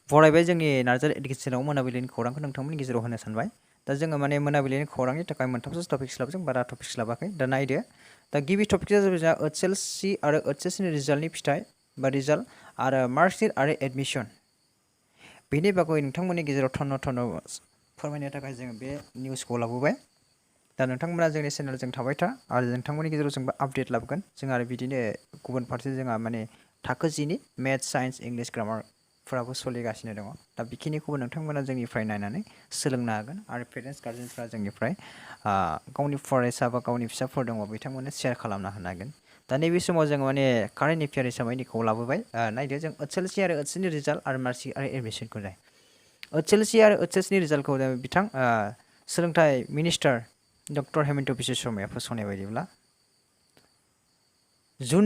बरायबाय जोंनि नार्जारि इडुकेसनाव मोनाबिलिनि खौरांखौ नोंथांमोननि गेजेराव होनो सानबाय। दा जोङो माने मोनाबिलिनि खौरांनि थाखाय मोनथामसो टपिक्स लाबोदों, बारा टपिक्स लाबाखै। दा नायदो। दा गिबि टपिकआ जाबाय जोंहा HLC आरो HSCनि रिजाल्टनि फिथाइ बा रिजाल्ट आरो मार्कशिट आरो एडमिसन। बेनि बागै नोंथांमोननि गेजेराव थन्न फोरमायनो थाखाय जोङो बे निउसखौ लाबोबाय। दा नोंथांमोना जोंनि चेनेलजों थाबाय था आरो नोंथांमोननि गेजेराव जोंबो आपडेट लाबोगोन। जों आरो बिदिनो गुबुन फारसे जोंहा माने थाखो 10नि मेथ्स, साइन्स, इंलिश, ग्रामारफोराबो सोलिगासिनो दङ। दा बेखिनिखौबो नोंथांमोना जोंनिफ्राय नायनानै सोलोंनो हागोन आरो पेरेन्टस गार्जेनफ्रा जोंनिफ्राय गावनि फरायसा बा गावनि फिसाफोर दङ बिथांमोननो शेयार खालामना होनो हागोन। दा नैबे समाव जोङो माने कारेन्ट एफेयार हिसाबै निखौ लाबोबाय। नायदो जों HLC आरो HSCनि रिजाल्ट आरो मार्कशिट आरो एडमिसनखौ नाय। HLC आरो HSCनि रिजाल्टखौ बिथां सोलोंथाइ मिनिस्टार डक्टर हेमन्त बिश्व शर्माया फोसावनाय बायदिब्ला जुन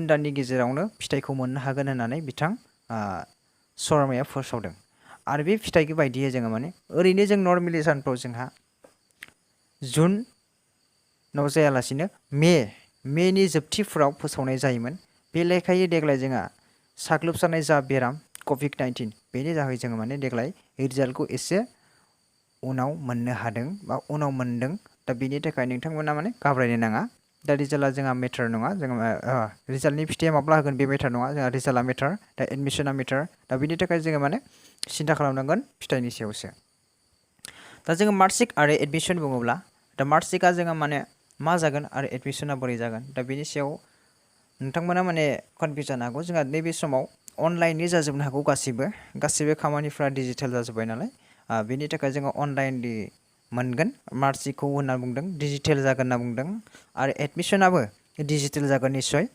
दाननि गेजेरावनो फिथाइखौ मोननो हागोन होननानै बिथां शर्माया फोसावदों। आरो बे फिथाइखौ बायदियै जोङो माने ओरैनो जों नर्मेलि सानफ्राव जोंहा जुनाव जायालासिनो मेनि जोबथिफोराव फोसावनाय जायोमोन। बे लेखायै देग्लाय जोंहा साग्लोबसारनाय जा बेराम COVID-19 बेनि थाखाय जोङो माने देग्लाय रिजाल्टखौ एसे उनाव मोननो हादों बा उनाव मोनदों। दा बेनि थाखाय नोंथांमोना माने घाबरायनो नाङा। दा रिजाल्टआ जोंहा मेटार नङा। जोङो रिजाल्टनि फिथाइया माब्ला होगोन बे मेटार नङा। जोंहा रिजाल्टआ मेटार, दा एडमिसना मेटार। दा बिनि थाखाय जोङो माने सिन्था खालामनांगोन फिथाइनि सायावसो। दा जोङो मार्कशिट आरो एडमिसन बुङोब्ला दा मार्कशिटआ जोङो माने मा जागोन आरो एडमिसना बोरै जागोन, दा बेनि सायाव नोंथांमोना माने कनफिउस जानो हागौ। जोंहा नैबे समाव अनलाइननि जाजोबनो हागौ गासिबो खामानिफ्रा डिजिटेल जाजोब्बाय नालाय। बेनि थाखाय जोङो अनलाइनलि मोनगोन। मार्कशिटखौ होनना बुंदों डिजिटेल जागोन होनना बुंदों आरो एडमिसनाबो डिजिटेल जागोन निस्सय,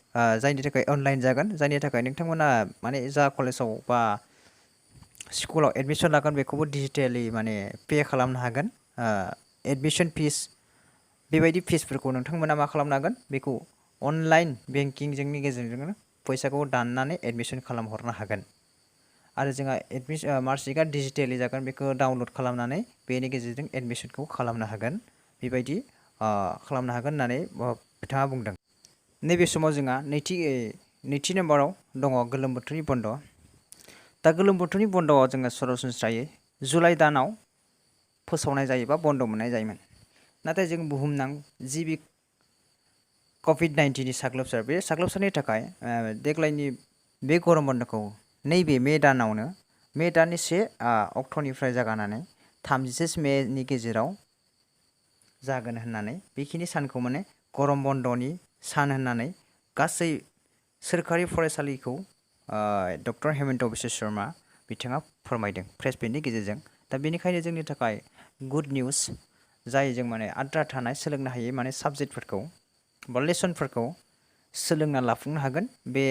जायनि थाखाय अनलाइन जागोन। जायनि थाखाय नोंथांमोना माने जा कलेजाव बा स्कुलाव एडमिसन लागोन बेखौबो डिजिटेलि माने पे खालामनो हागोन। एडमिसन फिस बेबायदि फिसफोरखौ नोंथांमोना मा खालामनो हागोन, बेखौ अनलाइन बेंकिंजोंनि गेजेरजोंनो फैसाखौ दाननानै एडमिसन खालामहरनो हागोन। आरो जोंहा मार्कशिटआ डिजिटेलि जागोन, बेखौ डाउनलड खालामनानै बेनि गेजेरजों एडमिसनखौ खालामनो हागोन। बेबायदि खालामनो हागोन होननानै बिथाङा बुंदों। नैबे समाव जोंहा नैथि नाम्बाराव दङ गोलोम बोथोरनि बन्द'। दा गोलोम बोथोरनि बन्द'आव जोङो सरासनस्रायै जुलाइ दानाव फोसावनाय जायोबा बन्द' मोननाय जायोमोन। नाथाय जों बुहुमनां जि COVID-19नि साग्लोबसार, बे साग्लोबसारनि थाखाय देग्लायनि बे गरम बन्द'खौ नैबे मे दानावनो मे दाननि 1 अक्ट'निफ्राय जागायनानै 30 मेनि गेजेराव जागोन होननानै बेखिनि सानखौ माने गरम बन्द'नि सान होननानै गासै सोरखारि फरायसालिखौ डक्टर हेमन्त बिश्व शर्मा बिथाङा फोरमायदों प्रेस मिटनि गेजेरजों। दा बेनिखायनो जोंनि थाखाय गुड निउस, जाय जों माने आद्रा थानाय सोलोंनो हायै माने साबजेक्टफोरखौ बा लेसनफोरखौ सोलोंना लाफुंनो हागोन। बे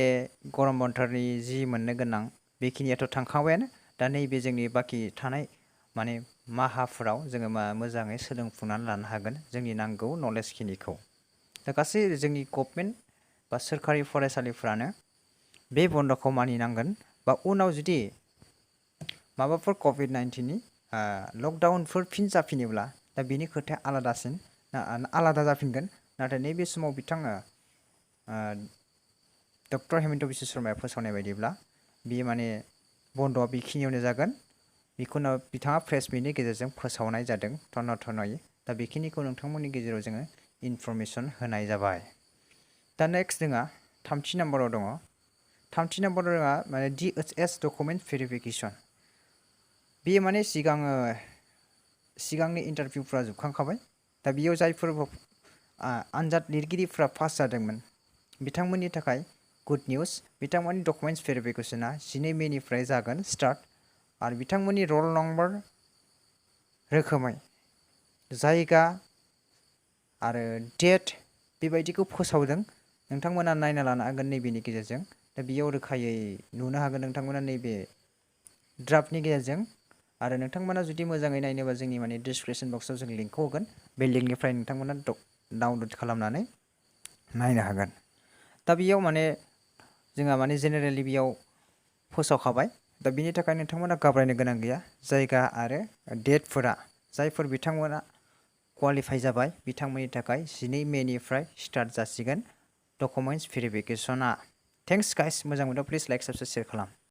गरम बन्द'नि जि मोननो गोनां बेखिनियाथ' थांखाबायानो। दा नैबे जोंनि बाखि थानाय माने माहाफोराव जोङो मोजाङै सोलोंफुंनानै लानो हागोन जोंनि नांगौ नलेजखिनिखौ। दा गासै जोंनि गभमेन्ट बा सोरखारि फरायसालिफ्रानो बे बन्द'खौ मानिनांगोन। बा उनाव जुदि माबाफोर COVID-19नि लकडाउनफोर फिन जाफिनोब्ला दा बेनि खोथाया आलादा जाफिनगोन। नाथाय नैबे समाव बिथाङा डक्टर हेमन्त बिश्व शर्माया फोसावनाय बायदिब्ला बियो माने बन्द'आ बेखिनियावनो जागोन। बेखौनो बिथाङा प्रेस मिटनि गेजेरजों फोसावनाय जादों थन्न'। दा बेखिनिखौ नोंथांमोननि गेजेराव जोङो इनफरमेसन होनाय जाबाय। दा नेक्स्ट जोंहा थामथि नाम्बाराव दङ। थामथि नाम्बाराव जोंहा माने DHS डकुमेन्ट भेरिफिकेसन। बेयो माने सिगांनि इन्टारभिउफ्रा जोबखांखाबाय। दा बेयाव जायफोर आनजाद लिरगिरिफ्रा पास जादोंमोन बिथांमोननि थाखाय गुड निउस। बिथांमोननि डकुमेन्टस भेरिफिकेसना 12 मेनिफ्राय जागोन स्टार्ट। आरो बिथांमोननि रल नम्बर, रोखोमै जायगा आरो डेट बेबायदिखौ फोसावदों। नोंथांमोना नायना लानो हागोन नैबेनि गेजेरजों। दा बेयाव रोखायै नुनो हागोन नोंथांमोना नैबे ड्राफ्टनि गेजेरजों। आरो नोंथांमोना जुदि मोजाङै नायनोबा जोंनि माने डिसक्रिपसन बक्सआव जों लिंकखौ होगोन। बे लिंकनिफ्राय नोंथांमोना डाउनलड खालामनानै नायनो हागोन। दा बेयाव माने जोंहा माने जेनेरेलि बेयाव फोसावखाबाय। दा बिनि थाखाय नोंथांमोना घाबरायनो गोनां गैया। जायगा आरो डेटफोरा जायफोर बिथांमोना क्वालिफाइ जाबाय बिथांमोननि थाखाय 12 मेनिफ्राय स्टार्ट जासिगोन डकुमेन्टस भेरिफिकेसना। थेंक्स गाइस, मोजां मोनदों प्लिज लाइक, साबस्क्राइब, शेयार खालाम।